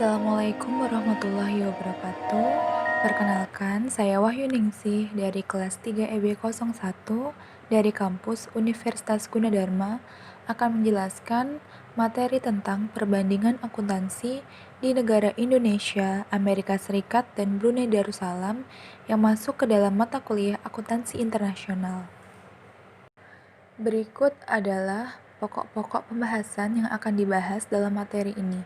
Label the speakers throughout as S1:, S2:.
S1: Assalamualaikum warahmatullahi wabarakatuh. Perkenalkan, saya Wahyu Ningsih dari kelas 3 EB01 dari kampus Universitas Gunadarma akan menjelaskan materi tentang perbandingan akuntansi di negara Indonesia, Amerika Serikat, dan Brunei Darussalam yang masuk ke dalam mata kuliah akuntansi internasional. Berikut adalah pokok-pokok pembahasan yang akan dibahas dalam materi ini.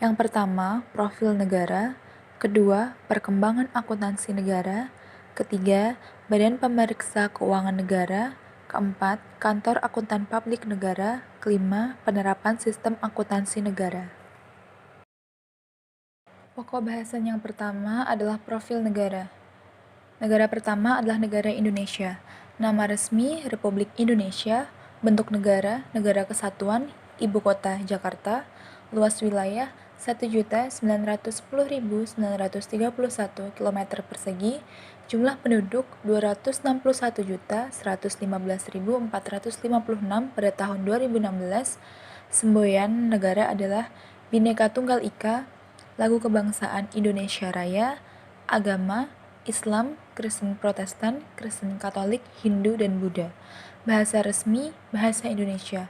S1: Yang pertama, profil negara. Kedua, perkembangan akuntansi negara. Ketiga, Badan Pemeriksa Keuangan Negara. Keempat, Kantor Akuntan Publik Negara. Kelima, penerapan sistem akuntansi negara. Pokok bahasan yang pertama adalah profil negara. Negara pertama adalah negara Indonesia. Nama resmi Republik Indonesia, bentuk negara, Negara Kesatuan, Ibu Kota Jakarta, luas wilayah 1.910.931 km persegi, jumlah penduduk 261.115.456 pada tahun 2016, semboyan negara adalah Bhinneka Tunggal Ika, lagu kebangsaan Indonesia Raya, agama, Islam, Kristen Protestan, Kristen Katolik, Hindu, dan Buddha. Bahasa resmi, bahasa Indonesia.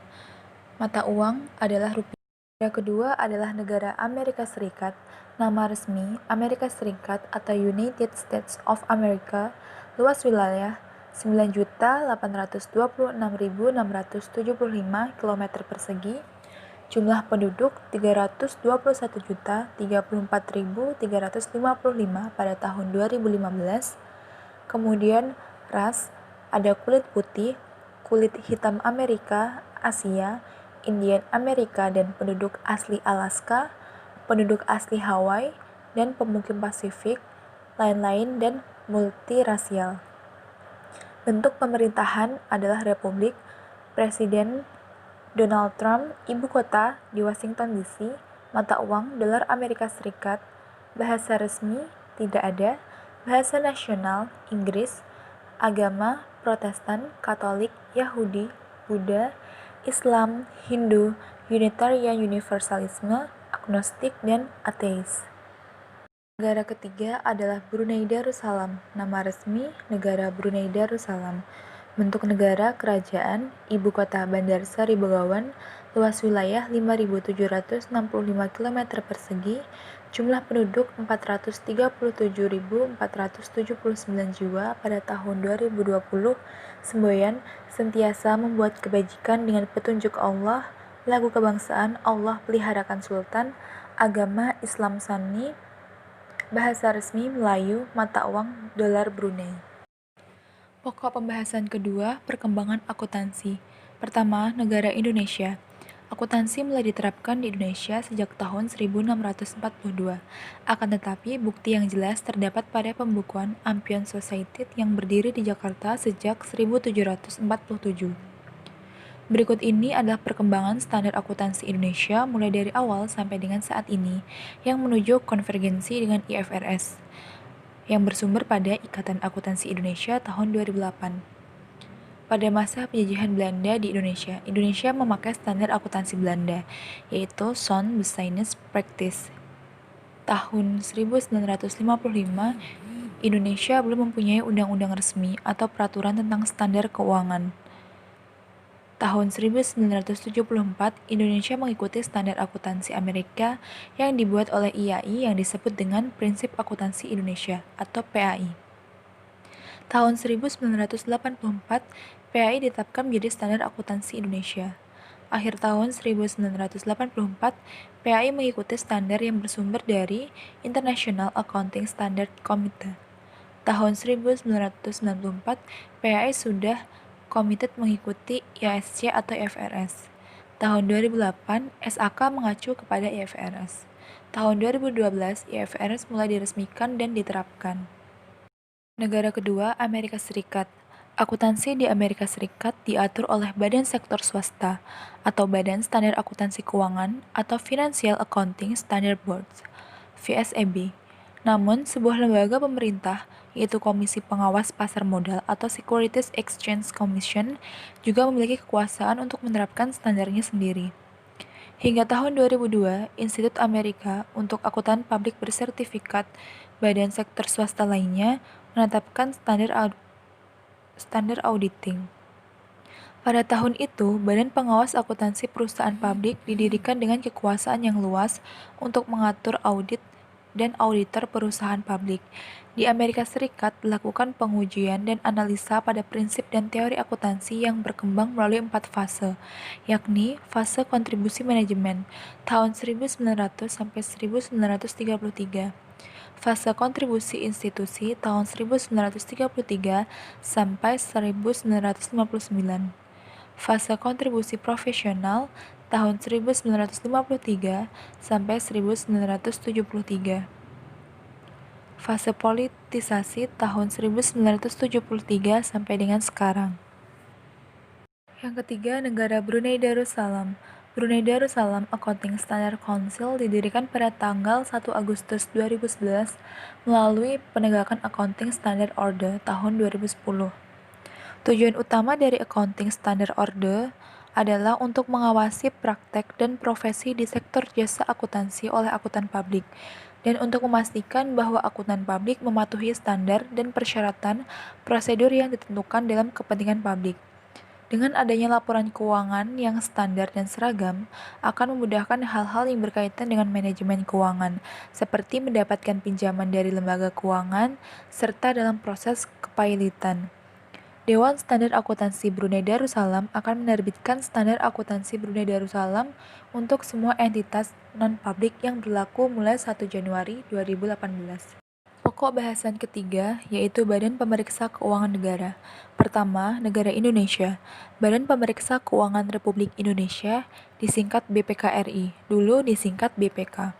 S1: Mata uang adalah rupiah. Negara kedua adalah negara Amerika Serikat. Nama resmi Amerika Serikat atau United States of America. Luas wilayah 9.826.675 km persegi. Jumlah penduduk 321.034.355 pada tahun 2015. Kemudian ras, ada kulit putih, kulit hitam Amerika, Asia, Indian Amerika dan penduduk asli Alaska, penduduk asli Hawaii, dan pemukim Pasifik, lain-lain dan multirasial. Bentuk pemerintahan adalah republik, Presiden Donald Trump, ibu kota di Washington DC, mata uang dolar Amerika Serikat, bahasa resmi tidak ada, bahasa nasional Inggris, agama Protestan, Katolik, Yahudi, Buddha, Islam, Hindu, Unitarian Universalisme, agnostik, dan ateis. Negara ketiga adalah Brunei Darussalam. Nama resmi negara Brunei Darussalam. Bentuk negara kerajaan, ibu kota Bandar Seri Begawan, luas wilayah 5.765 km persegi, jumlah penduduk 437.479 jiwa pada tahun 2020, semboyan sentiasa membuat kebajikan dengan petunjuk Allah, lagu kebangsaan Allah peliharakan Sultan, agama Islam Sunni, bahasa resmi Melayu, mata uang dolar Brunei. Pokok pembahasan kedua, perkembangan akuntansi. Pertama, negara Indonesia. Akuntansi mulai diterapkan di Indonesia sejak tahun 1642. Akan tetapi, bukti yang jelas terdapat pada pembukuan Ampion Society yang berdiri di Jakarta sejak 1747. Berikut ini adalah perkembangan standar akuntansi Indonesia mulai dari awal sampai dengan saat ini, yang menuju konvergensi dengan IFRS yang bersumber pada Ikatan Akuntansi Indonesia tahun 2008. Pada masa penjajahan Belanda di Indonesia, Indonesia memakai standar akuntansi Belanda, yaitu Sound Business Practice. Tahun 1955, Indonesia belum mempunyai undang-undang resmi atau peraturan tentang standar keuangan. Tahun 1974, Indonesia mengikuti standar akuntansi Amerika yang dibuat oleh IAI yang disebut dengan Prinsip Akuntansi Indonesia atau PAI. Tahun 1984, PAI ditetapkan menjadi standar akuntansi Indonesia. Akhir tahun 1984, PAI mengikuti standar yang bersumber dari International Accounting Standard Committee. Tahun 1994, PAI sudah komited mengikuti IASC atau IFRS. Tahun 2008, SAK mengacu kepada IFRS. Tahun 2012, IFRS mulai diresmikan dan diterapkan. Negara kedua, Amerika Serikat. Akuntansi di Amerika Serikat diatur oleh Badan Sektor Swasta atau Badan Standar Akuntansi Keuangan atau Financial Accounting Standard Board, VSAB. Namun, sebuah lembaga pemerintah, yaitu Komisi Pengawas Pasar Modal atau Securities Exchange Commission, juga memiliki kekuasaan untuk menerapkan standarnya sendiri. Hingga tahun 2002, Institut Amerika untuk Akuntan Publik bersertifikat badan sektor swasta lainnya menetapkan standar auditing. Pada tahun itu, Badan Pengawas Akuntansi Perusahaan Publik didirikan dengan kekuasaan yang luas untuk mengatur audit dan auditor perusahaan publik. Di Amerika Serikat, dilakukan pengujian dan analisa pada prinsip dan teori akuntansi yang berkembang melalui 4 fase, yakni fase kontribusi manajemen tahun 1900 sampai 1933, fase kontribusi institusi tahun 1933 sampai 1959, fase kontribusi profesional tahun 1953 sampai 1973. Fase politisasi tahun 1973 sampai dengan sekarang. Yang ketiga, negara Brunei Darussalam. Brunei Darussalam Accounting Standard Council didirikan pada tanggal 1 Agustus 2011 melalui penegakan Accounting Standard Order tahun 2010. Tujuan utama dari Accounting Standard Order adalah untuk mengawasi praktek dan profesi di sektor jasa akuntansi oleh akuntan publik, dan untuk memastikan bahwa akuntan publik mematuhi standar dan persyaratan prosedur yang ditentukan dalam kepentingan publik. Dengan adanya laporan keuangan yang standar dan seragam, akan memudahkan hal-hal yang berkaitan dengan manajemen keuangan, seperti mendapatkan pinjaman dari lembaga keuangan, serta dalam proses kepailitan. Dewan Standar Akuntansi Brunei Darussalam akan menerbitkan Standar Akuntansi Brunei Darussalam untuk semua entitas non-publik yang berlaku mulai 1 Januari 2018. Pokok bahasan ketiga yaitu Badan Pemeriksa Keuangan Negara. Pertama, Negara Indonesia. Badan Pemeriksa Keuangan Republik Indonesia, disingkat BPKRI, dulu disingkat BPK,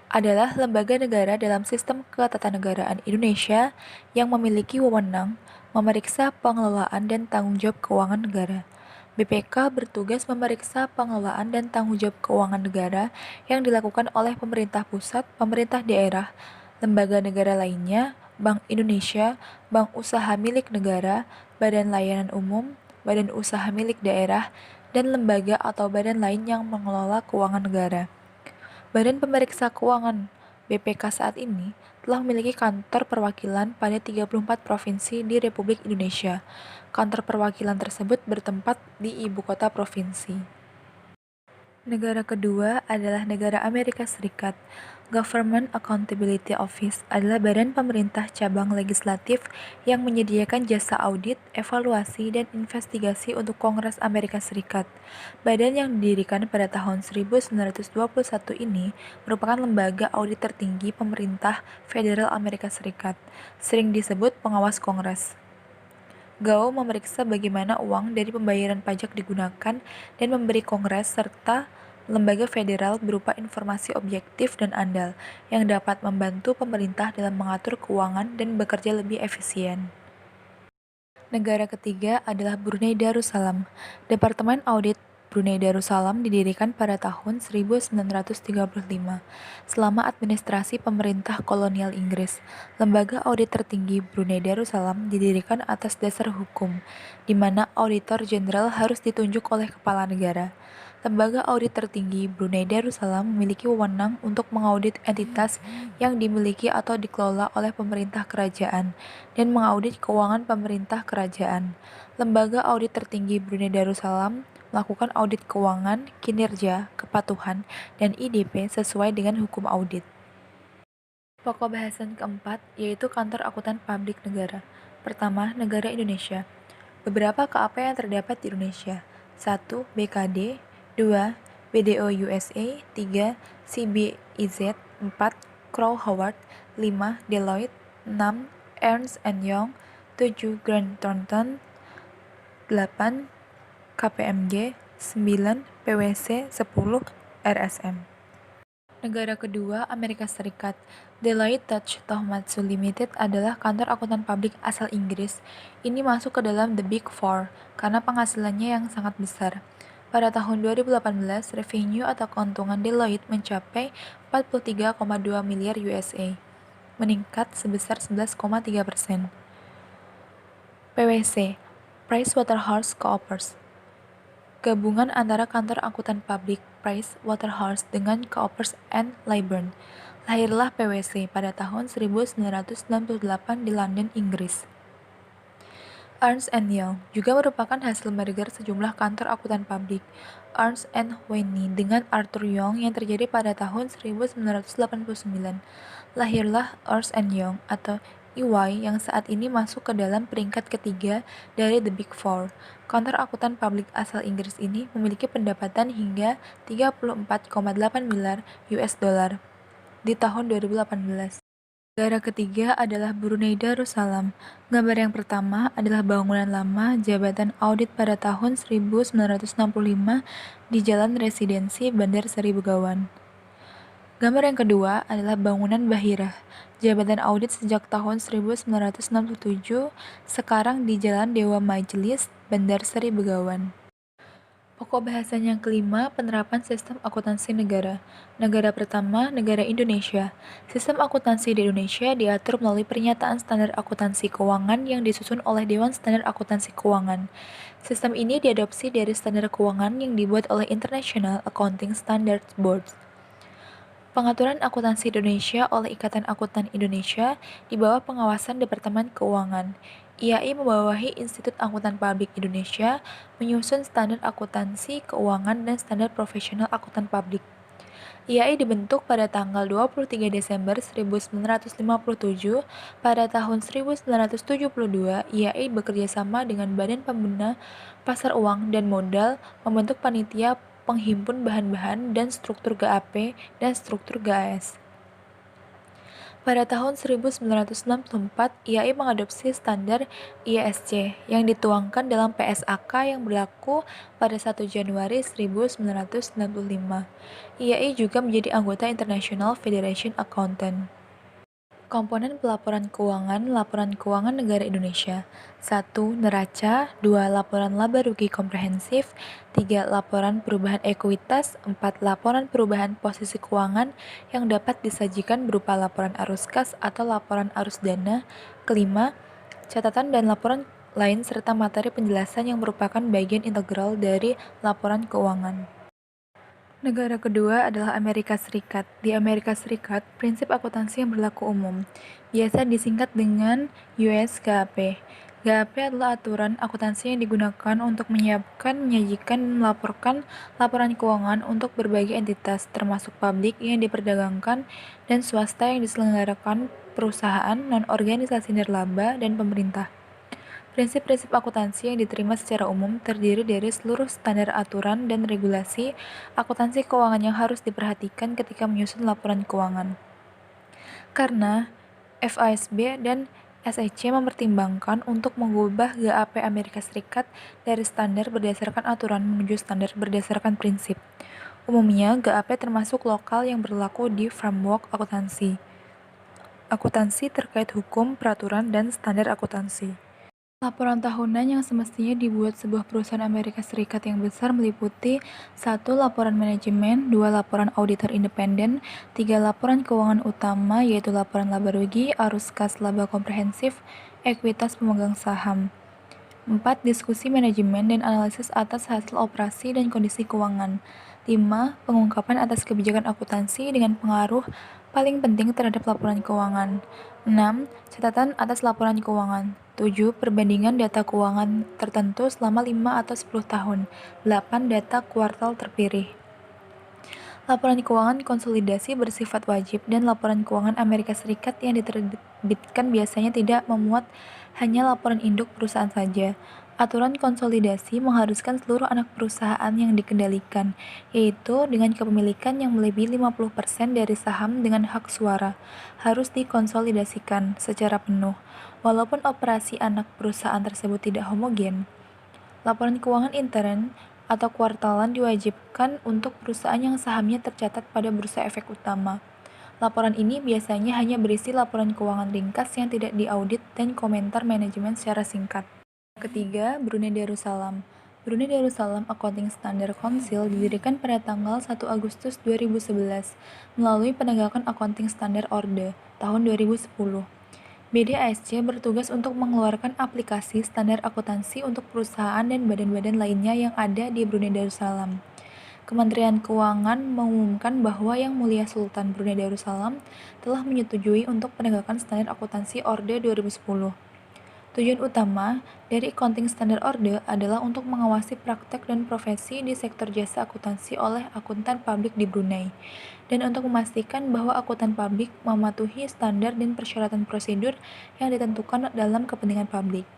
S1: adalah lembaga negara dalam sistem ketatanegaraan Indonesia yang memiliki wewenang memeriksa pengelolaan dan tanggung jawab keuangan negara. BPK bertugas memeriksa pengelolaan dan tanggung jawab keuangan negara yang dilakukan oleh pemerintah pusat, pemerintah daerah, lembaga negara lainnya, Bank Indonesia, bank usaha milik negara, badan layanan umum, badan usaha milik daerah, dan lembaga atau badan lain yang mengelola keuangan negara. Badan Pemeriksa Keuangan (BPK) saat ini telah memiliki kantor perwakilan pada 34 provinsi di Republik Indonesia. Kantor perwakilan tersebut bertempat di ibu kota provinsi. Negara kedua adalah negara Amerika Serikat. Government Accountability Office adalah badan pemerintah cabang legislatif yang menyediakan jasa audit, evaluasi, dan investigasi untuk Kongres Amerika Serikat. Badan yang didirikan pada tahun 1921 ini merupakan lembaga audit tertinggi pemerintah federal Amerika Serikat, sering disebut pengawas Kongres. GAO memeriksa bagaimana uang dari pembayaran pajak digunakan dan memberi Kongres serta lembaga federal berupa informasi objektif dan andal yang dapat membantu pemerintah dalam mengatur keuangan dan bekerja lebih efisien. Negara ketiga adalah Brunei Darussalam. Departemen Audit Brunei Darussalam didirikan pada tahun 1935 selama administrasi pemerintah kolonial Inggris. Lembaga audit tertinggi Brunei Darussalam didirikan atas dasar hukum, di mana auditor jenderal harus ditunjuk oleh kepala negara. Lembaga audit tertinggi Brunei Darussalam memiliki wewenang untuk mengaudit entitas yang dimiliki atau dikelola oleh pemerintah kerajaan dan mengaudit keuangan pemerintah kerajaan. Lembaga audit tertinggi Brunei Darussalam melakukan audit keuangan, kinerja, kepatuhan, dan IDP sesuai dengan hukum audit. Pokok bahasan keempat yaitu Kantor Akuntan Publik Negara. Pertama, Negara Indonesia. Beberapa KAP yang terdapat di Indonesia. 1. BKD, 2. BDO USA, 3. CBIZ, 4. Crowe Howard, 5. Deloitte, 6. Ernst & Young, 7. Grant Thornton, 8. KPMG, 9. PwC, 10. RSM. Negara kedua, Amerika Serikat. Deloitte Touch Tohmatsu Limited adalah kantor akuntan publik asal Inggris. Ini masuk ke dalam The Big Four karena penghasilannya yang sangat besar. Pada tahun 2018, revenue atau keuntungan Deloitte mencapai 43,2 miliar USA, meningkat sebesar 11,3%. PwC, PricewaterhouseCoopers, gabungan antara kantor akuntan publik Price Waterhouse dengan Coopers and Lybrand. Lahirlah PwC pada tahun 1998 di London, Inggris. Ernst Young juga merupakan hasil merger sejumlah kantor akuntan publik Ernst Whitney dengan Arthur Young yang terjadi pada tahun 1989. Lahirlah Ernst Young atau EY yang saat ini masuk ke dalam peringkat ketiga dari The Big Four. Kantor akuntan publik asal Inggris ini memiliki pendapatan hingga 34,8 miliar US dollar di tahun 2018. Negara ketiga adalah Brunei Darussalam. Gambar yang pertama adalah bangunan lama Jabatan Audit pada tahun 1965 di Jalan Residensi Bandar Seri Begawan. Gambar yang kedua adalah bangunan Bahirah, Jabatan Audit sejak tahun 1967, sekarang di Jalan Dewa Majelis, Bandar Seri Begawan. Pokok bahasan yang kelima, penerapan sistem akuntansi negara. Negara pertama, negara Indonesia. Sistem akuntansi di Indonesia diatur melalui Pernyataan Standar Akuntansi Keuangan yang disusun oleh Dewan Standar Akuntansi Keuangan. Sistem ini diadopsi dari standar keuangan yang dibuat oleh International Accounting Standards Board. Pengaturan akuntansi Indonesia oleh Ikatan Akuntan Indonesia di bawah pengawasan Departemen Keuangan. IAI membawahi Institut Akuntan Publik Indonesia, menyusun standar akuntansi keuangan dan standar profesional akuntan publik. IAI dibentuk pada tanggal 23 Desember 1957. Pada tahun 1972, IAI bekerjasama dengan Badan Pembina Pasar Uang dan Modal membentuk panitia penghimpun bahan-bahan dan struktur GAP dan struktur GAS. Pada tahun 1964, IAI mengadopsi standar IASC yang dituangkan dalam PSAK yang berlaku pada 1 Januari 1995. IAI juga menjadi anggota International Federation Accountant. Komponen pelaporan keuangan, laporan keuangan negara Indonesia. 1. Neraca. 2. Laporan laba rugi komprehensif. 3. Laporan perubahan ekuitas. 4. Laporan perubahan posisi keuangan yang dapat disajikan berupa laporan arus kas atau laporan arus dana. Kelima, catatan dan laporan lain serta materi penjelasan yang merupakan bagian integral dari laporan keuangan. Negara kedua adalah Amerika Serikat. Di Amerika Serikat, prinsip akuntansi yang berlaku umum, biasa disingkat dengan US GAAP. GAAP adalah aturan akuntansi yang digunakan untuk menyiapkan, menyajikan, dan melaporkan laporan keuangan untuk berbagai entitas, termasuk publik yang diperdagangkan dan swasta yang diselenggarakan perusahaan, non-organisasi nirlaba, dan pemerintah. Prinsip-prinsip akuntansi yang diterima secara umum terdiri dari seluruh standar aturan dan regulasi akuntansi keuangan yang harus diperhatikan ketika menyusun laporan keuangan. Karena FASB dan SEC mempertimbangkan untuk mengubah GAAP Amerika Serikat dari standar berdasarkan aturan menuju standar berdasarkan prinsip. Umumnya, GAAP termasuk lokal yang berlaku di framework akuntansi. Akuntansi terkait hukum, peraturan, dan standar akuntansi. Laporan tahunan yang semestinya dibuat sebuah perusahaan Amerika Serikat yang besar meliputi 1. Laporan manajemen, 2. Laporan auditor independen, 3. Laporan keuangan utama yaitu laporan laba rugi, arus kas laba komprehensif, ekuitas pemegang saham. 4. Diskusi manajemen dan analisis atas hasil operasi dan kondisi keuangan. 5. Pengungkapan atas kebijakan akuntansi dengan pengaruh paling penting terhadap laporan keuangan. 6. Catatan atas laporan keuangan. 7. Perbandingan data keuangan tertentu selama 5 atau 10 tahun. 8. Data kuartal terpilih. Laporan keuangan konsolidasi bersifat wajib dan laporan keuangan Amerika Serikat yang diterbitkan biasanya tidak memuat hanya laporan induk perusahaan saja. Aturan konsolidasi mengharuskan seluruh anak perusahaan yang dikendalikan, yaitu dengan kepemilikan yang melebihi 50% dari saham dengan hak suara, harus dikonsolidasikan secara penuh, walaupun operasi anak perusahaan tersebut tidak homogen. Laporan keuangan intern atau kuartalan diwajibkan untuk perusahaan yang sahamnya tercatat pada Bursa Efek Utama. Laporan ini biasanya hanya berisi laporan keuangan ringkas yang tidak diaudit dan komentar manajemen secara singkat. Ketiga, Brunei Darussalam. Brunei Darussalam Accounting Standard Council didirikan pada tanggal 1 Agustus 2011 melalui penegakan Accounting Standard Order tahun 2010. BDASC bertugas untuk mengeluarkan aplikasi standar akuntansi untuk perusahaan dan badan-badan lainnya yang ada di Brunei Darussalam. Kementerian Keuangan mengumumkan bahwa Yang Mulia Sultan Brunei Darussalam telah menyetujui untuk penegakan standar akuntansi Orde 2010. Tujuan utama dari Accounting Standard Order adalah untuk mengawasi praktek dan profesi di sektor jasa akuntansi oleh akuntan publik di Brunei, dan untuk memastikan bahwa akuntan publik mematuhi standar dan persyaratan prosedur yang ditentukan dalam kepentingan publik.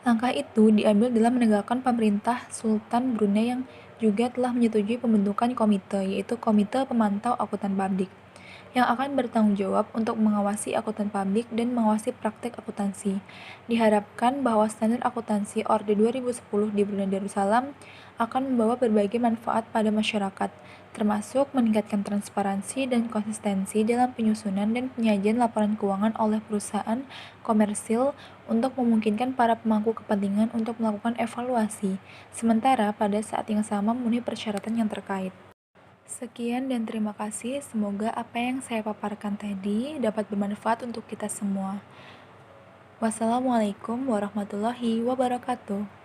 S1: Langkah itu diambil dalam menegakkan pemerintah Sultan Brunei yang juga telah menyetujui pembentukan komite, yaitu Komite Pemantau Akuntan Publik, yang akan bertanggung jawab untuk mengawasi akuntan publik dan mengawasi praktek akuntansi. Diharapkan bahwa standar akuntansi Orde 2010 di Brunei Darussalam akan membawa berbagai manfaat pada masyarakat, termasuk meningkatkan transparansi dan konsistensi dalam penyusunan dan penyajian laporan keuangan oleh perusahaan komersil untuk memungkinkan para pemangku kepentingan untuk melakukan evaluasi, sementara pada saat yang sama memenuhi persyaratan yang terkait. Sekian dan terima kasih. Semoga apa yang saya paparkan tadi dapat bermanfaat untuk kita semua. Wassalamualaikum warahmatullahi wabarakatuh.